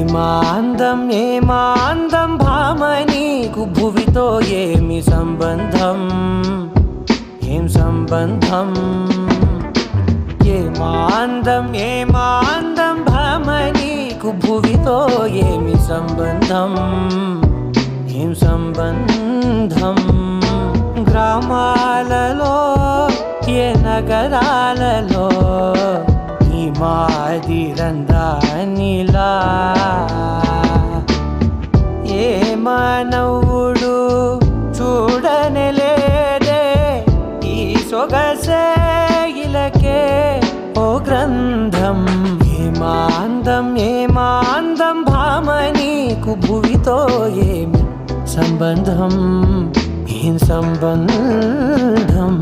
ఏమాందం భామ నీకు భువితో ఏమి సంబంధం ఏం సంబంధం ఏమాందం భామ నీకు భువితో ఏమి సంబంధం ఏం సంబంధం గ్రామాలలో ఏ నగరాలలో ఈ మాదిరందానిలా ఏ మానవుడు చూడనలేదే ఈ సొగసే ఇలకే ఓ గ్రంథం ఏమాందం భామ నీకు భువితో ఏమి సంబంధం ఏం సంబంధం